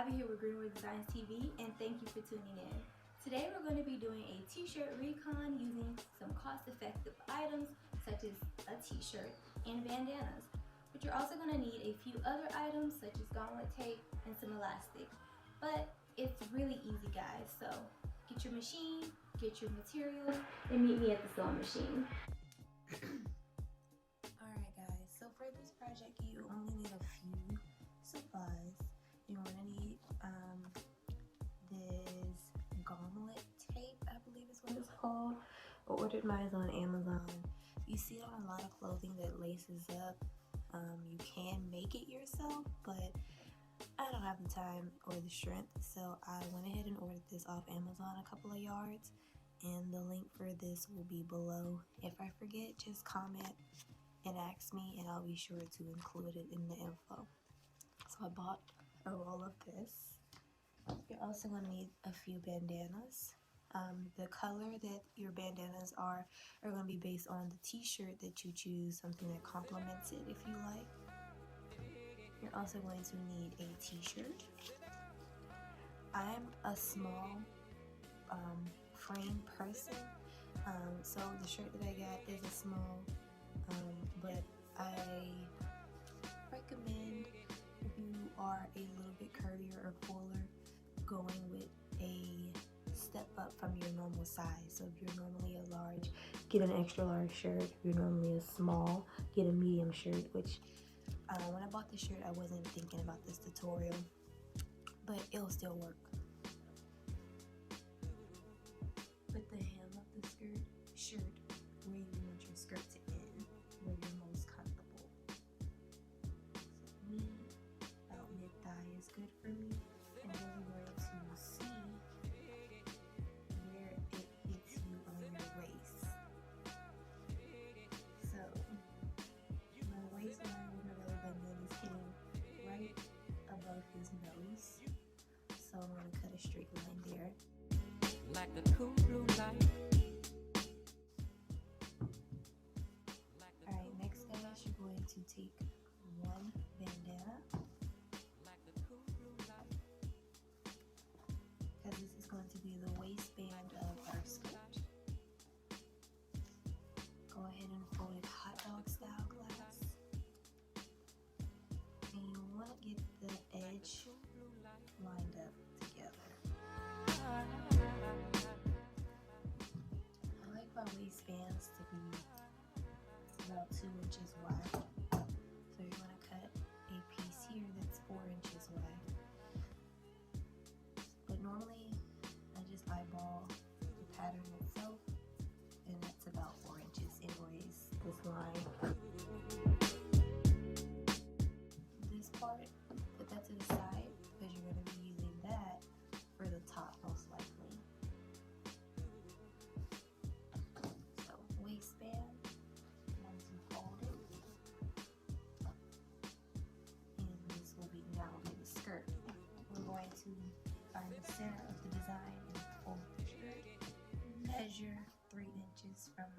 Bobby here with Greenwood Designs TV, and thank you for tuning in. Today we're going to be doing a t-shirt recon using some cost-effective items such as a t-shirt and bandanas. But you're also going to need a few other items such as gauntlet tape and some elastic. But it's really easy, guys, so get your machine, get your materials, and meet me at the sewing machine. Alright guys, so for this project you only need a few supplies. You're going to need this gauntlet tape, I believe is what it's called. I ordered mine on Amazon. You see it on a lot of clothing that laces up. You can make it yourself, but I don't have the time or the strength, so I went ahead and ordered this off Amazon a couple of yards, and the link for this will be below. If I forget, just comment and ask me and I'll be sure to include it in the info. So I bought a roll of this. You're also going to need a few bandanas. The color that your bandanas are going to be based on the t-shirt that you choose, something that complements it if you like. You're also going to need a t-shirt. I'm a small frame person, so the shirt that I got is a small, but I recommend if you are a little bit curvier or fuller, going with a step up from your normal size. So if you're normally a large, get an extra large shirt. If you're normally a small, get a medium shirt, which when I bought the shirt I wasn't thinking about this tutorial, but it'll still work. Put the hem of the shirt where you want your skirt to end, where you're most comfortable. So me, about mid-thigh is good for me, and then we're going to see where it hits you on your waist. So my waistline with my belly button is hitting right above his nose, so I'm going to cut a straight line there. Like a cool blue light. Alright, next guys, you're going to take one bandana, because this is going to be the waistband of our skirt. Go ahead and fold it hot dog style glass, and you want to get the edge lined up together. I like my waistbands to be about 2 inches wide, so you're going to cut a piece here that's 4 inches wide. But normally I just eyeball the pattern itself, and that's about 4 inches anyways, this line. This part, put that to the side because you're going to be using that for the top most likely. So waistband, once you fold it, and this will be the skirt. We're going to find the center of the design and fold the shirt. Measure 3 inches from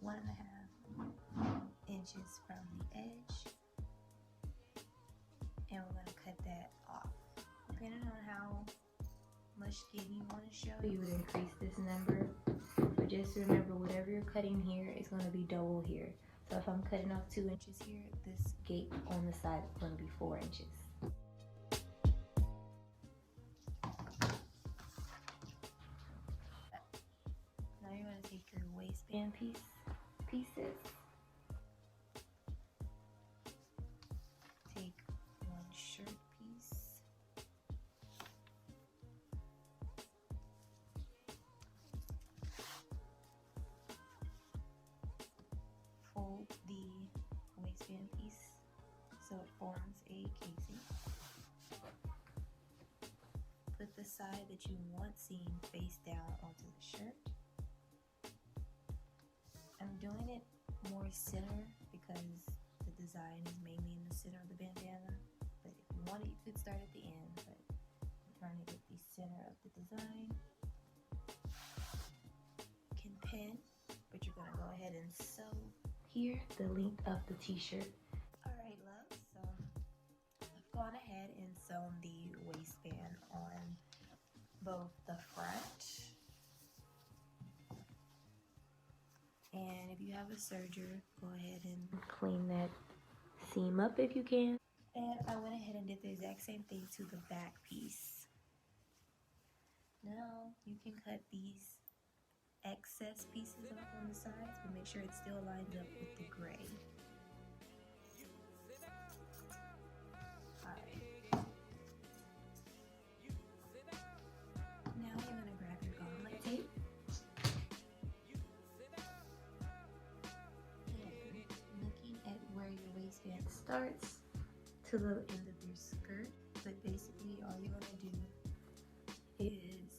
1.5 inches from the edge, and we're going to cut that off. Depending on how much skin you want to show, you would increase this number, but just remember whatever you're cutting here is going to be double here. So if I'm cutting off 2 inches here, this gap on the side is going to be 4 inches. Now you're going to take your waistband pieces, take one shirt piece, fold the waistband piece so it forms a casing. Put the side that you want seen face down onto the shirt. I'm doing it more center because the design is mainly in the center of the bandana, but if you want it, you could start at the end, but I'm trying to get the center of the design. You can pin, but you're going to go ahead and sew here the length of the t-shirt. Alright love, so I've gone ahead and sewn the waistband on both the front, and if you have a serger, go ahead and clean that seam up if you can. And I went ahead and did the exact same thing to the back piece. Now you can cut these excess pieces off on the sides, but make sure it still lines up with the gray. Alright. Now you're going to grab your gauntlet tape. And looking at where your waistband starts to the end of your skirt, but basically all you're going to do is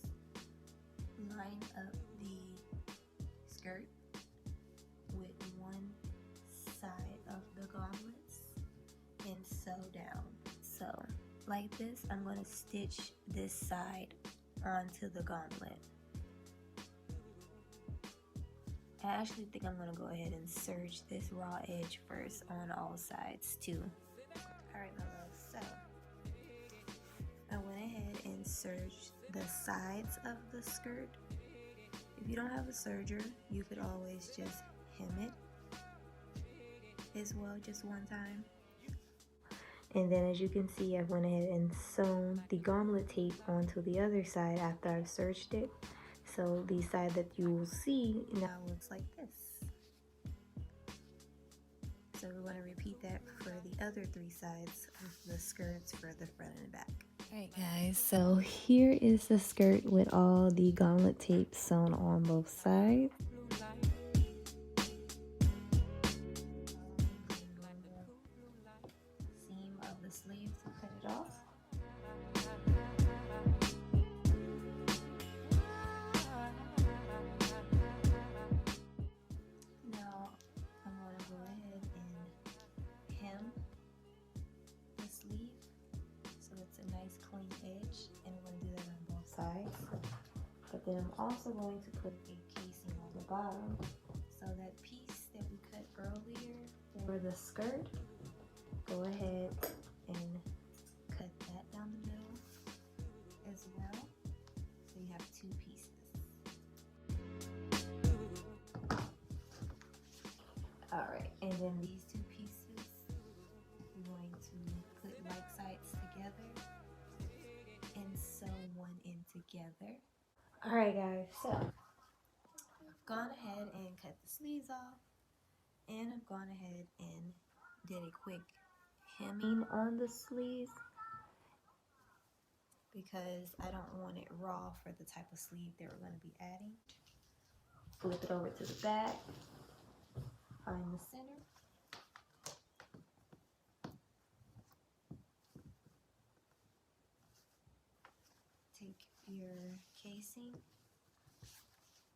line up the skirt with one side of the gauntlets and sew down. So like this, I'm going to stitch this side onto the gauntlet. I actually think I'm going to go ahead and serge this raw edge first on all sides too. Alright my love, so I went ahead and serged the sides of the skirt. If you don't have a serger, you could always just hem it as well, just one time. And then as you can see, I went ahead and sewn the gauntlet tape onto the other side after I've serged it. So the side that you will see now looks like this. So we're going to repeat that for the other three sides of the skirts for the front and the back. Alright guys, so here is the skirt with all the gauntlet tape sewn on both sides. Seam of the sleeve to cut it off. Now I'm going to go ahead and hem the sleeve so it's a nice clean edge, and I'm going to do that on both sides. But then I'm also going to put a casing on the bottom, so that piece that we cut earlier for the skirt, go ahead and cut that down the middle as well, so you have two pieces. Alright, and then these two pieces, we're going to put like sides together and sew one in together. Alright guys, so I've gone ahead and cut the sleeves off, and I've gone ahead and did a quick hemming on the sleeves because I don't want it raw for the type of sleeve that we're going to be adding. Flip it over to the back, find the center. Take your casing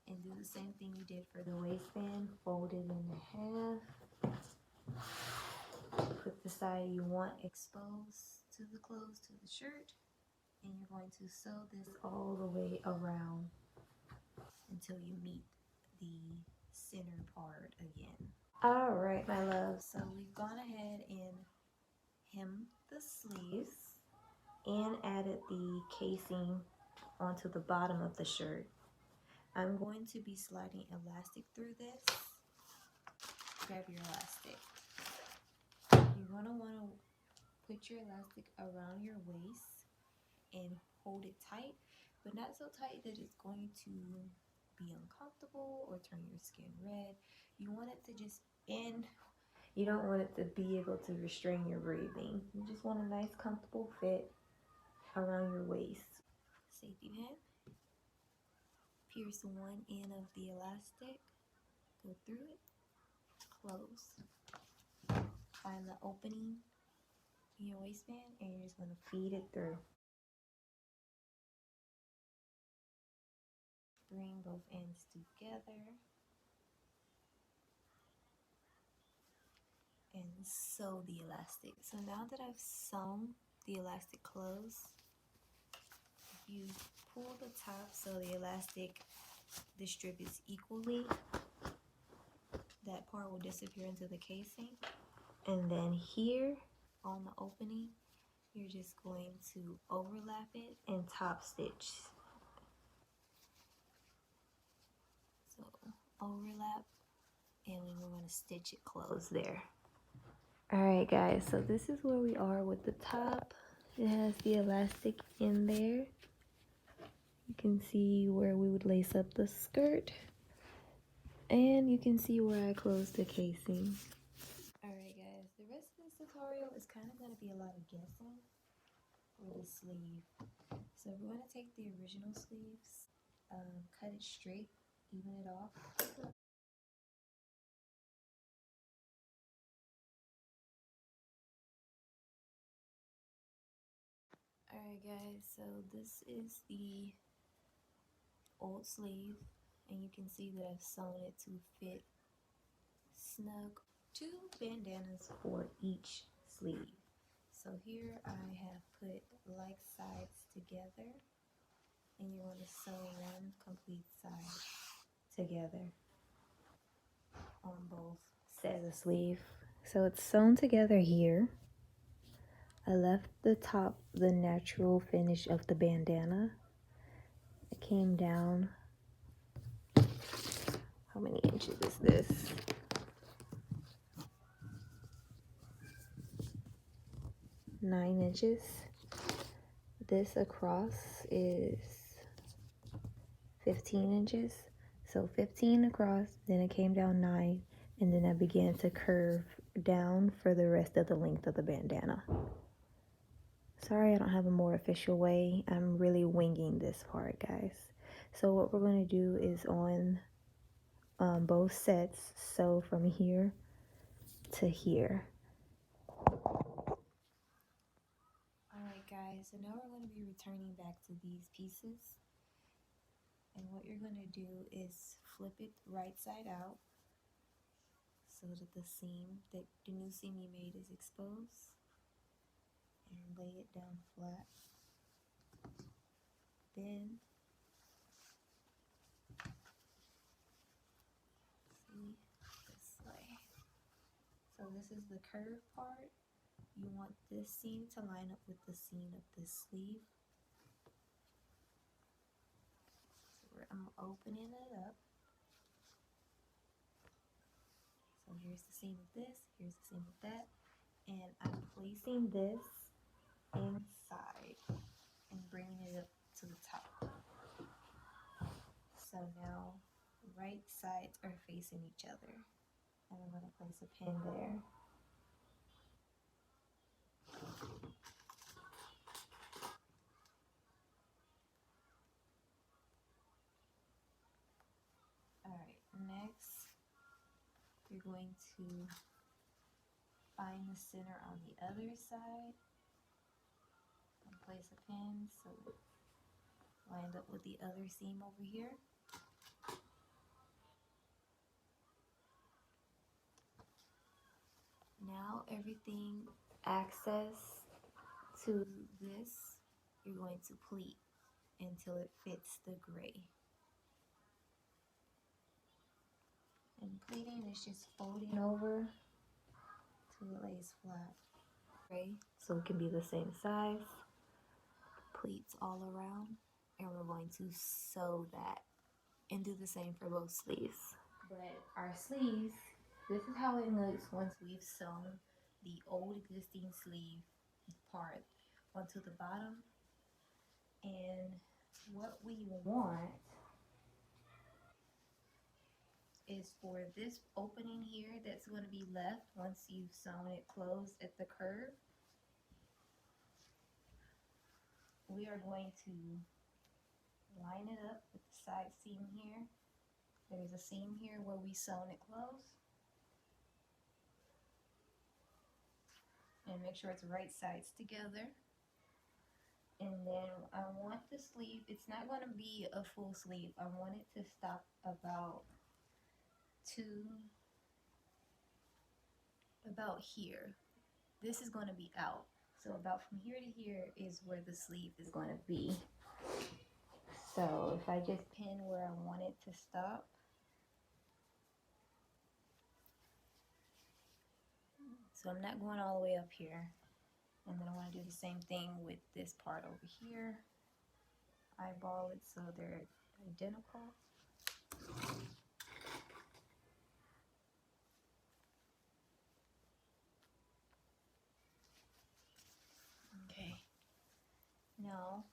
and do the same thing you did for the waistband. Fold it in half. Put the side you want exposed to the clothes, to the shirt, and you're going to sew this all the way around until you meet the center part again. Alright my love, so we've gone ahead and hemmed the sleeves and added the casing onto the bottom of the shirt. I'm going to be sliding elastic through this. Grab your elastic. You're going to want to put your elastic around your waist and hold it tight, but not so tight that it's going to be uncomfortable or turn your skin red. You want it to just end. You don't want it to be able to restrain your breathing. You just want a nice comfortable fit around your waist. Safety pin. Pierce one end of the elastic. Go through it. Close. Find the opening in your waistband, and you're just going to feed it through. Bring both ends together and sew the elastic. So now that I've sewn the elastic closed, you pull the top so the elastic distributes equally. That part will disappear into the casing, and then here on the opening you're just going to overlap it and top stitch. So overlap, and we want to stitch it closed there. Alright guys, so this is where we are with the top. It has the elastic in there. You can see where we would lace up the skirt. And you can see where I closed the casing. Alright guys, the rest of this tutorial is kind of going to be a lot of guessing for the sleeve. So we're going to take the original sleeves, cut it straight, even it off. Alright guys, so this is the old sleeve, and you can see that I've sewn it to fit snug. 2 bandanas for each sleeve. So here I have put like sides together, and you want to sew one complete side together on both sides of the sleeve. So it's sewn together here. I left the top the natural finish of the bandana. It came down, how many inches is this? 9 inches. This across is 15 inches. So 15 across, then it came down 9, and then I began to curve down for the rest of the length of the bandana. Sorry I don't have a more official way. I'm really winging this part, guys. So what we're going to do is on both sets, sew from here to here. Alright guys, so now we're going to be returning back to these pieces. And what you're going to do is flip it right side out so that the seam, that the new seam you made is exposed, and lay it down flat. Then see this way. So this is the curved part. You want this seam to line up with the seam of this sleeve. So I'm opening it up. So here's the seam of this, here's the seam of that, and I'm placing this inside and bringing it up to the top. So now right sides are facing each other, and I'm going to place a pin there. Alright, next you're going to find the center on the other side and place a pin so it's lined up with the other seam over here. Now everything access to this, you're going to pleat until it fits the gray. And pleating is just folding over till it lays flat. Gray, so it can be the same size. Pleats all around, and we're going to sew that and do the same for both sleeves. But our sleeves, this is how it looks once we've sewn the old existing sleeve part onto the bottom. And what we want is for this opening here that's going to be left once you've sewn it closed at the curve, we are going to line it up with the side seam here. There's a seam here where we sewn it closed. And make sure it's right sides together. And then I want the sleeve, it's not going to be a full sleeve. I want it to stop about here. This is going to be out. So about from here to here is where the sleeve is going to be. So if I just pin where I want it to stop. So I'm not going all the way up here. And then I want to do the same thing with this part over here. Eyeball it so they're identical. Okay. Now,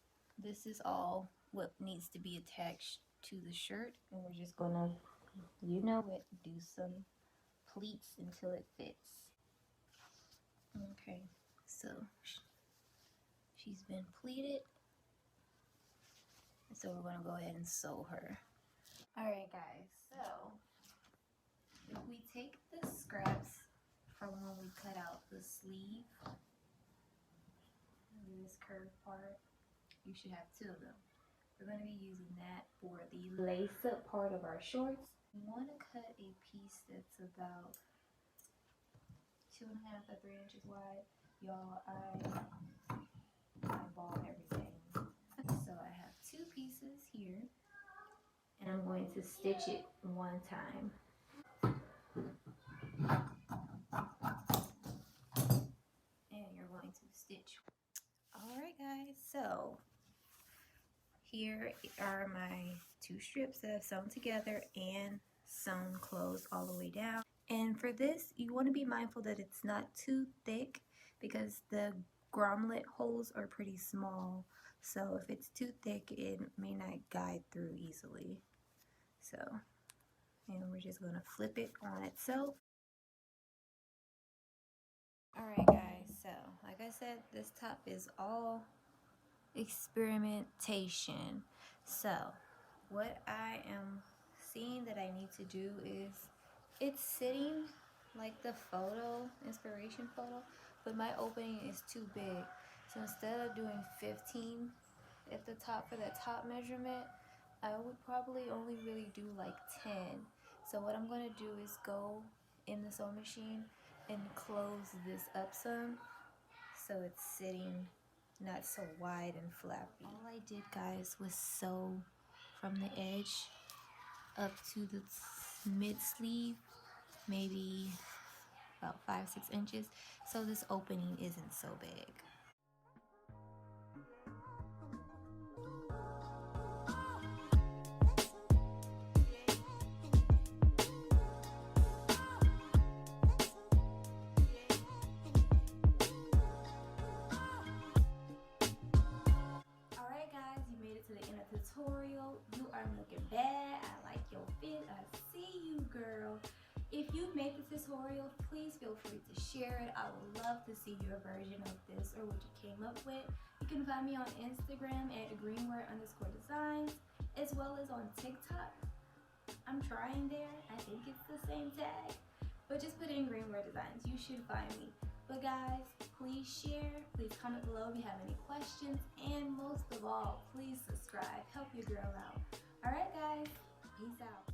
this is all what needs to be attached to the shirt. And we're just gonna, you know it, do some pleats until it fits. Okay, so she's been pleated. So we're gonna go ahead and sew her. Alright guys, so if we take the scraps from when we cut out the sleeve, this curved part, you should have two of them. We're going to be using that for the lace up part of our shorts. We want to cut a piece that's about 2.5 to 3 inches wide. Y'all, I eyeball everything. So I have two pieces here, and I'm going to stitch it one time. And you're going to stitch. Alright guys, so here are my two strips that I've sewn together and sewn closed all the way down. And for this, you want to be mindful that it's not too thick because the grommet holes are pretty small. So if it's too thick, it may not guide through easily. So, and we're just going to flip it on itself. Alright guys, so like I said, this top is all experimentation. So what I am seeing that I need to do is, it's sitting like the photo, inspiration photo, but my opening is too big. So instead of doing 15 at the top for that top measurement, I would probably only really do like 10. So what I'm going to do is go in the sewing machine and close this up some so it's sitting not so wide and flappy. All I did, guys, was sew from the edge up to the mid sleeve, maybe about 5-6 inches, so this opening isn't so big. Alright guys, you made it to the end of the tutorial. You are looking bad. I like your fit. I see you, girl. If you've made the tutorial, please feel free to share it. I would love to see your version of this or what you came up with. You can find me on Instagram at greenwear_designs, as well as on TikTok. I'm trying there. I think it's the same tag. But just put in Greenwear Designs. You should find me. But guys, please share. Please comment below if you have any questions. And most of all, please subscribe. Help your girl out. Alright guys, peace out.